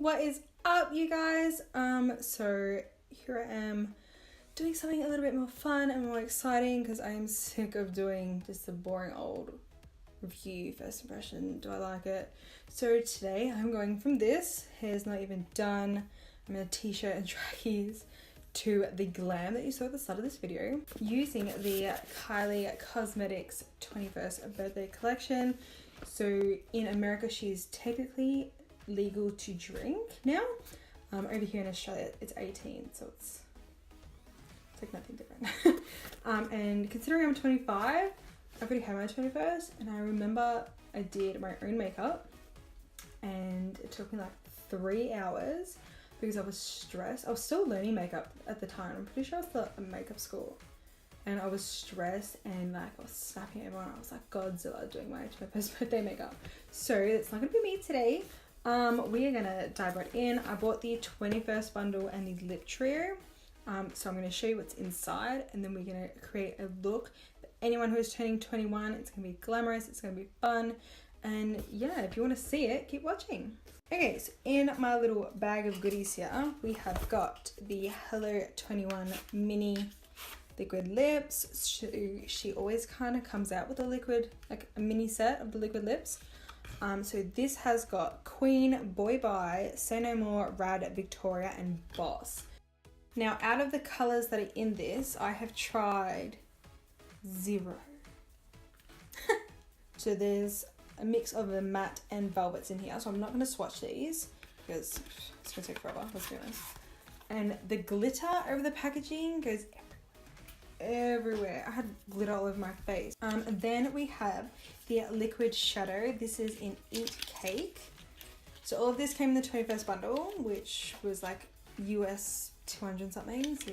What is up, you guys? So here I am doing something a little bit more fun and more exciting because I am sick of doing just a boring old review, first impression, do I like it? So today I'm going from this, hair's not even done, I'm in a t-shirt and trackies, to the glam that you saw at the start of this video, using the Kylie Cosmetics 21st birthday collection. So in America she's technically legal to drink now. Over here in Australia it's 18, so it's like nothing different. And considering I'm 25, I've already had my 21st, and I remember I did my own makeup and it took me like 3 hours because I was stressed. I was still learning makeup at the time. I'm pretty sure I was still at makeup school, and I was stressed and like I was snapping at everyone. I was like Godzilla doing my 21st birthday makeup. So it's not gonna be me today. We are gonna dive right in. I bought the 21st bundle and the lip trio. So I'm gonna show you what's inside, and then we're gonna create a look for anyone who is turning 21. It's gonna be glamorous, it's gonna be fun, and yeah, if you wanna see it, keep watching. Okay, so in my little bag of goodies here, we have got the Hello 21 mini liquid lips. She always kind of comes out with a liquid, like a mini set of the liquid lips. So this has got Queen, Boy Bye, Say No More, Rad, Victoria, and Boss. Now, out of the colors that are in this, I have tried 0. So there's a mix of the matte and velvets in here, so I'm not going to swatch these because it's going to take forever, let's be honest. And the glitter over the packaging goes everywhere. I had glitter all over my face. And then we have the liquid shadow. This is in Eat Cake. So all of this came in the 21st bundle, which was like US 200 something. So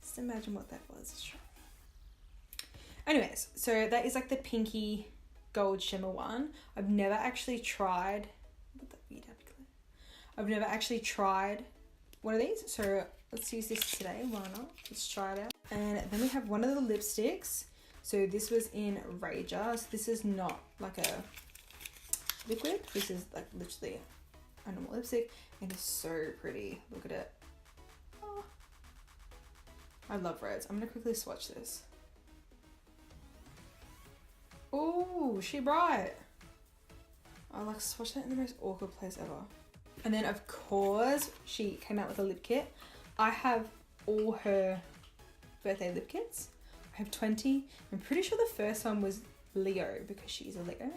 just imagine what that was. Anyways, so that is like the pinky gold shimmer one. I've never actually tried, I've never actually tried one of these, so let's use this today. Why not? Let's try it out. And then we have one of the lipsticks. So this was in Rager. So this is not like a liquid. This is like literally a normal lipstick, and it's so pretty. Look at it. Oh. I love reds. I'm gonna quickly swatch this. Oh, she bright. I like swatched that in the most awkward place ever. And then of course she came out with a lip kit. I have all her birthday lip kits. I have 20. I'm pretty sure the first one was Leo because she's a Leo.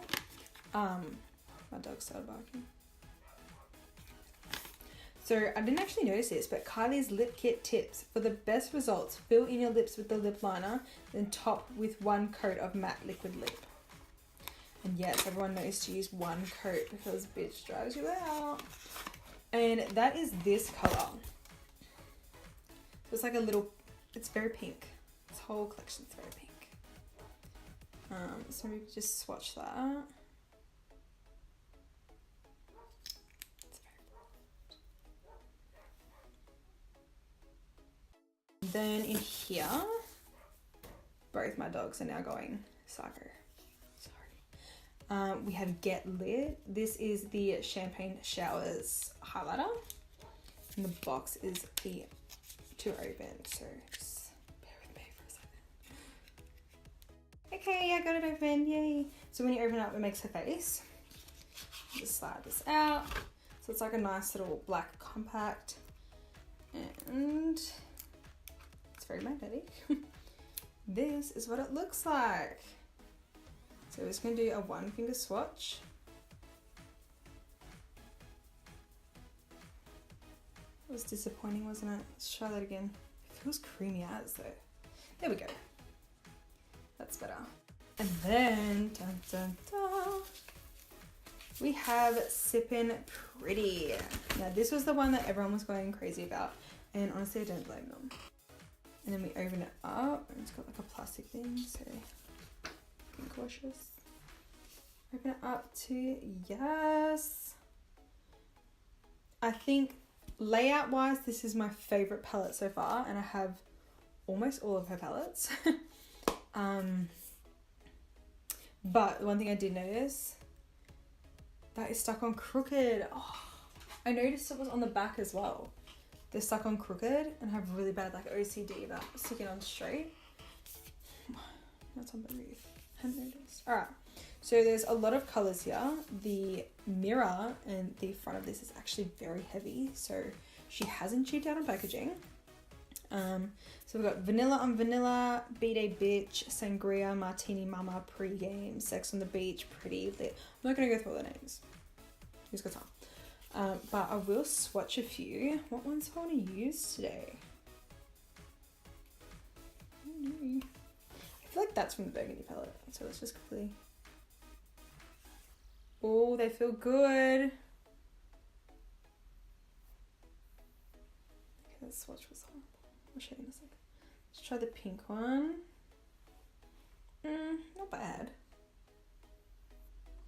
My dog started barking. So I didn't actually notice this, but Kylie's lip kit tips: for the best results, fill in your lips with the lip liner, then top with 1 coat of matte liquid lip. And yes, everyone knows to use 1 coat because bitch drives you out. And that is this color. So it's like a little, it's very pink. This whole collection is very pink. So maybe just swatch that. It's very bright. Then in here, both my dogs are now going psycho. Sorry. We have Get Lit. This is the Champagne Showers highlighter. And the box is the to open, so just bear with me for a second. Okay, I got it open, yay. So when you open it up, it makes her face. Just slide this out. So it's like a nice little black compact, and it's very magnetic. This is what it looks like. So we're just gonna do a 1 finger swatch. It was disappointing, wasn't it? Let's try that again. It feels creamy as though. There we go. That's better. And then, dun, dun, dun, we have Sippin' Pretty. Now this was the one that everyone was going crazy about, and honestly I don't blame them. And then we open it up, and it's got like a plastic thing, so being cautious. Open it up to, yes. I think layout wise, this is my favorite palette so far, and I have almost all of her palettes. But one thing I did notice, that is stuck on crooked. Oh, I noticed it was on the back as well. They're stuck on crooked and have really bad like OCD about sticking on straight. That's on the roof. Hadn't noticed. Alright, so there's a lot of colours here. The mirror and the front of this is actually very heavy, so she hasn't cheaped out on packaging. So we've got vanilla on vanilla, beat a bitch, sangria, martini mama, pre-game, sex on the beach, pretty lit. I'm not gonna go through all the names. Who's got time? But I will swatch a few. What ones do I want to use today? I don't know. I feel like that's from the Burgundy palette. So let's just quickly. Oh, they feel good. Okay, let's swatch what's on. I'll show you in a second. Let's try the pink one. Not bad.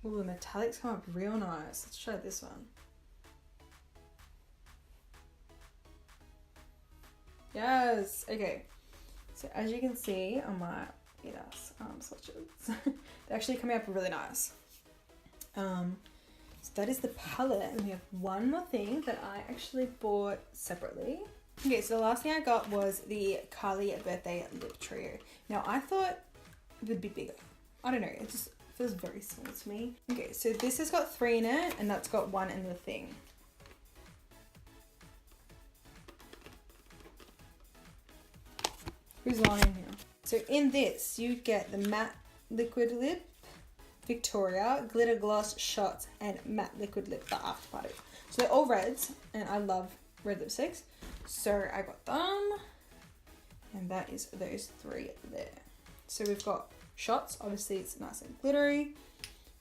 Oh, the metallics come up real nice. Let's try this one. Yes. Okay. So as you can see on my swatches, they're actually coming up really nice. So that is the palette, and we have one more thing that I actually bought separately. Okay, so the last thing I got was the Kylie birthday lip trio. Now I thought it would be bigger. I don't know, it just feels very small to me. Okay, so this has got 3 in it, and that's got 1 in the thing. Who's lying here? So in this, you get the matte liquid lip, Victoria, glitter gloss, shots, and matte liquid lip, the after party. So they're all reds, and I love red lipsticks. So I got them, and that is those 3 there. So we've got shots, obviously it's nice and glittery.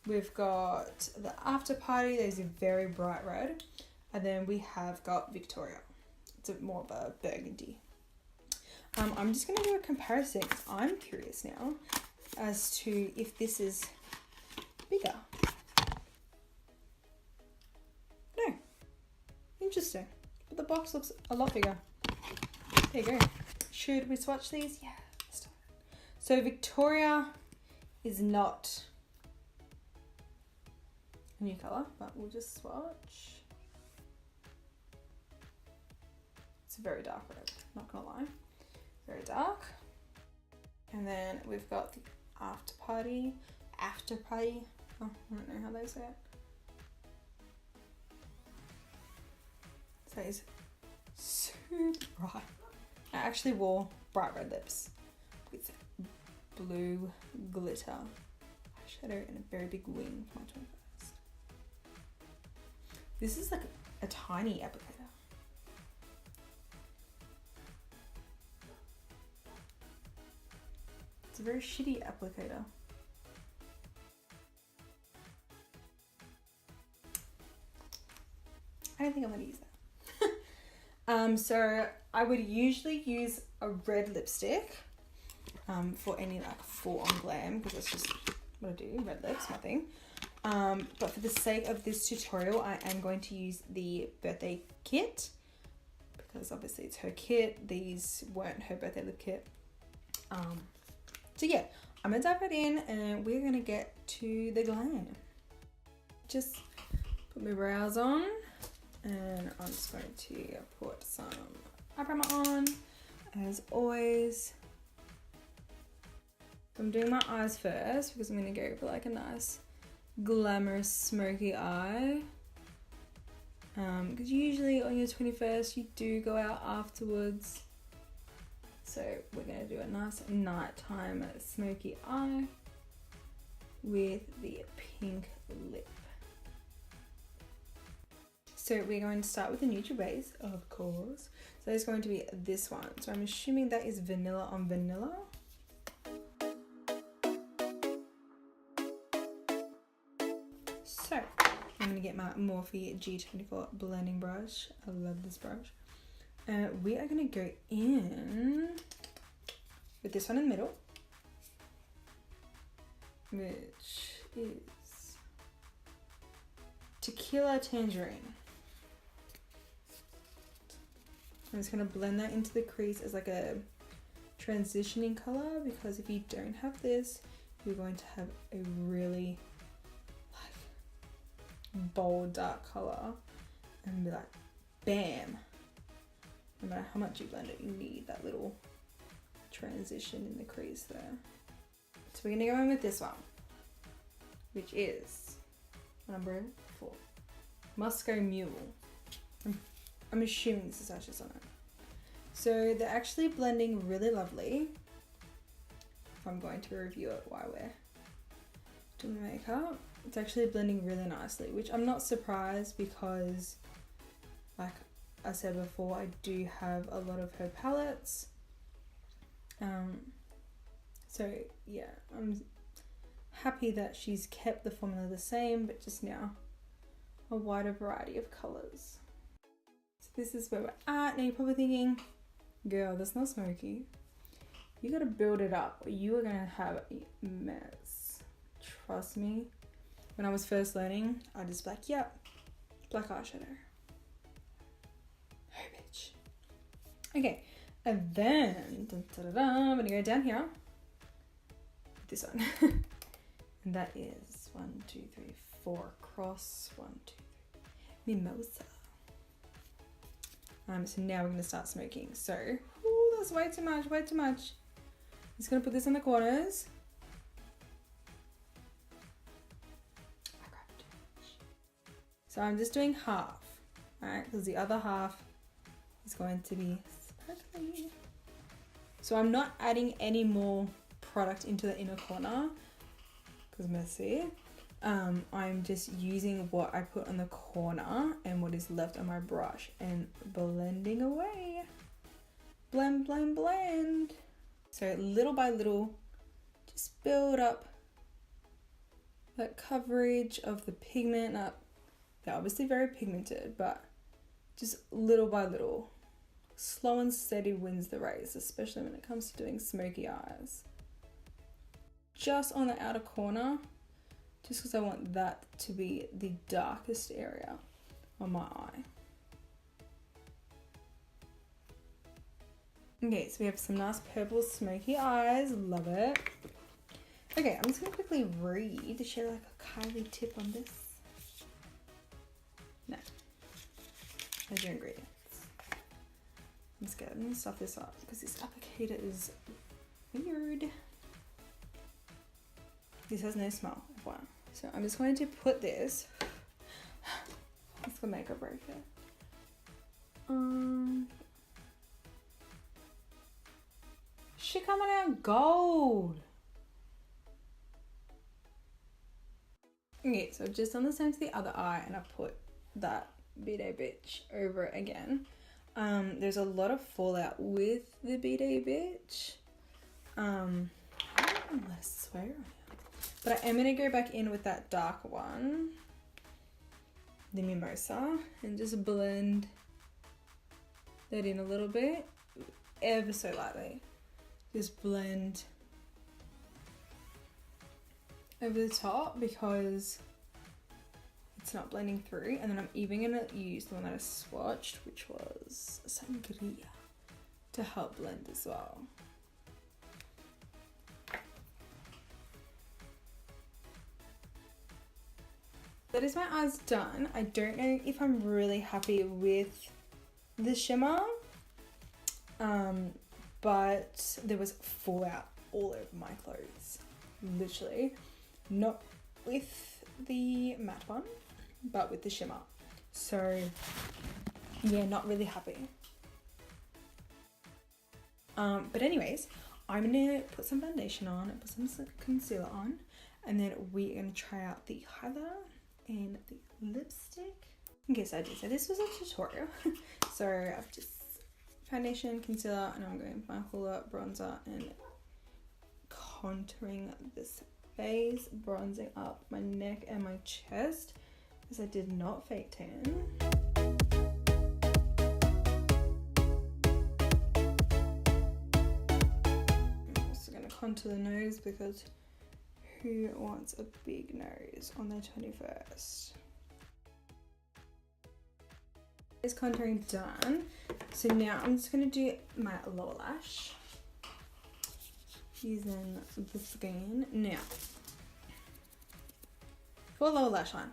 We've got the after party, there's a very bright red. And then we have got Victoria. It's more of a burgundy. I'm just going to do a comparison because I'm curious now as to if this is bigger. No. Interesting. But the box looks a lot bigger. There you go. Should we swatch these? Yeah, let's do it. So Victoria is not a new colour, but we'll just swatch. It's a very dark red, not gonna lie. Very dark. And then we've got the after party. Oh, I don't know how they say it. So it's super bright. I actually wore bright red lips with blue glitter eyeshadow and a very big wing for my 21st. This is like a tiny applicator. It's a very shitty applicator. I don't think I'm gonna use that. So I would usually use a red lipstick for any like full on glam, because that's just what I do, red lips, my thing. But for the sake of this tutorial, I am going to use the birthday kit, because obviously it's her kit. These weren't her birthday lip kit. So yeah, I'm gonna dive right in and we're gonna get to the glam. Just put my brows on, and I'm just going to put some eye primer on, as always. So I'm doing my eyes first because I'm gonna go for like a nice glamorous smoky eye. Because usually on your 21st you do go out afterwards. So we're gonna do a nice nighttime smoky eye with the pink lip. So we're going to start with the neutral base, of course. So it's going to be this one. So I'm assuming that is vanilla on vanilla. So I'm gonna get my Morphe G24 blending brush. I love this brush. We are gonna go in with this one in the middle, which is Tequila Tangerine. I'm just gonna blend that into the crease as like a transitioning color, because if you don't have this, you're going to have a really like bold dark color, and be like, bam. No matter how much you blend it, you need that little transition in the crease there. So we're gonna go in with this one, which is number 4, Moscow Mule. I'm assuming this is swatches on it. So they're actually blending really lovely. If I'm going to review it while we're doing makeup, it's actually blending really nicely, which I'm not surprised because, like I said before, I do have a lot of her palettes. So yeah, I'm happy that she's kept the formula the same, but just now a wider variety of colors. So this is where we're at. Now you're probably thinking, girl, that's not smoky. You gotta build it up or you are gonna have a mess. Trust me. When I was first learning, I just be like, yep, black eyeshadow. Oh, bitch. Okay, and then, I'm gonna go down here. This one. And that is 1, 2, 3, 4 across. 1, 2, 3. Mimosa. So now we're gonna start smoking. So, ooh, that's way too much, way too much. I'm just gonna put this on the corners. I grabbed too much. So I'm just doing half, alright? Because the other half is going to be sparkly. So I'm not adding any more product into the inner corner because messy. I'm just using what I put on the corner and what is left on my brush and blending away. Blend, blend, blend. So little by little, just build up that coverage of the pigment up. They're obviously very pigmented, but just little by little. Slow and steady wins the race, especially when it comes to doing smoky eyes. Just on the outer corner, just because I want that to be the darkest area on my eye. Okay, so we have some nice purple smoky eyes, love it. Okay, I'm just gonna quickly read to share like a Kylie tip on this. No, there's your ingredients. I'm scared, I'm gonna stuff this up because this applicator is weird. This has no smell, wow. So I'm just going to put this, it's the makeup breaker. Shit coming out gold. Okay, so I've just done the same to the other eye and I put that B-Day bitch over it again. There's a lot of fallout with the B-Day bitch. I don't want to let it swear on you. But I am going to go back in with that dark one, the Mimosa, and just blend that in a little bit, ever so lightly. Just blend over the top because it's not blending through. And then I'm even going to use the one that I swatched, which was Sangria, to help blend as well. That is my eyes done. I don't know if I'm really happy with the shimmer, but there was fallout all over my clothes, literally. Not with the matte one, but with the shimmer. So yeah, not really happy. But anyways, I'm gonna put some foundation on and put some concealer on, and then we're gonna try out the highlighter and the lipstick. Okay, so this was a tutorial. So I've just foundation, concealer, and I'm going with my Hoola bronzer and contouring this face, bronzing up my neck and my chest because I did not fake tan. I'm also going to contour the nose because who wants a big nose on their 21st? This contouring done. So now I'm just going to do my lower lash using the skin. Now, for lower lash line,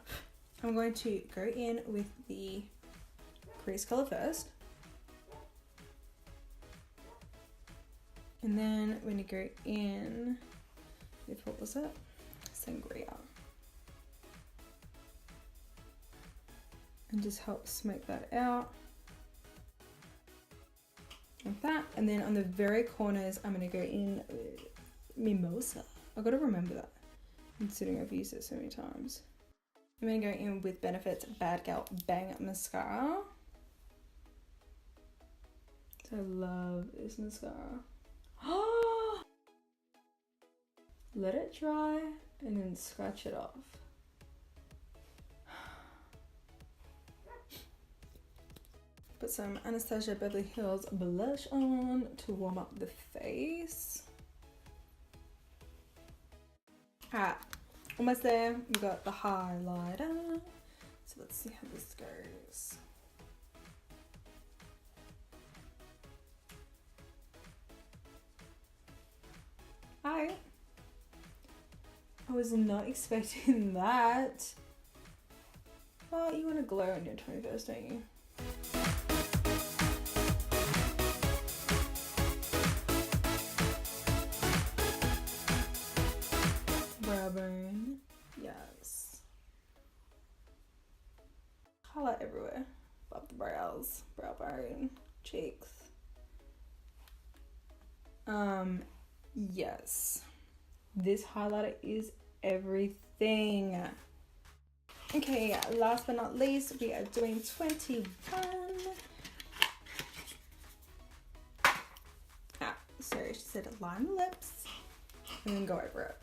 I'm going to go in with the crease color first. And then we're gonna go in with, what was it? Sangria. And just help smoke that out. Like that. And then on the very corners, I'm gonna go in with Mimosa. I gotta remember that, considering I've used it so many times. I'm gonna go in with Benefit's Bad Gal Bang Mascara. So I love this mascara. Let it dry and then scratch it off. Put some Anastasia Beverly Hills blush on to warm up the face. Alright, almost there. We got the highlighter. So let's see how this goes. Hi. I was not expecting that. Well, you want to glow on your 21st, don't you? Brow bone. Yes. Highlight everywhere. Above the brows. Brow bone. Cheeks. Yes. This highlighter is everything. Okay, last but not least, we are doing 21. Sorry, she said line the lips and then go over it.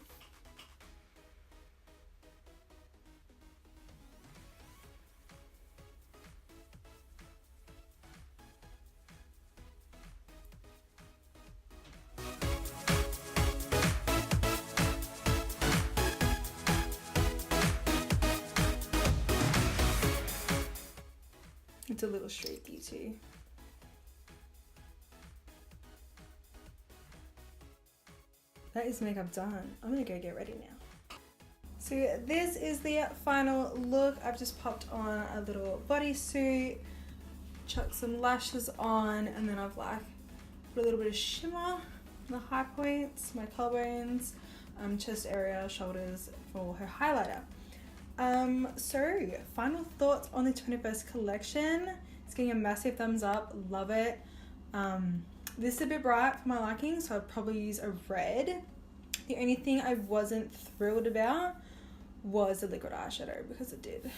It's a little streaky too. That is makeup done. I'm gonna go get ready now. So this is the final look. I've just popped on a little bodysuit, chucked some lashes on, and then I've like put a little bit of shimmer on the high points, my collarbones, chest area, shoulders for her highlighter. So final thoughts on the 21st collection. It's getting a massive thumbs up, love it. This is a bit bright for my liking, so I'd probably use a red. The only thing I wasn't thrilled about was the liquid eyeshadow because it did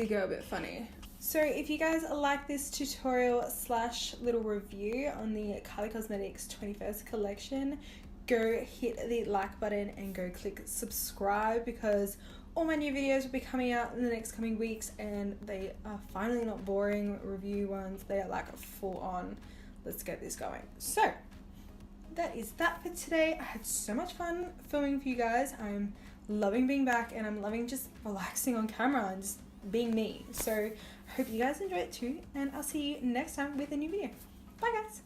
go a bit funny. So if you guys like this tutorial slash little review on the Kylie Cosmetics 21st collection, go hit the like button and go click subscribe because all my new videos will be coming out in the next coming weeks and they are finally not boring review ones. They are like full on, let's get this going. So that is that for today. I had so much fun filming for you guys. I'm loving being back and I'm loving just relaxing on camera and just being me. So I hope you guys enjoy it too and I'll see you next time with a new video. Bye guys.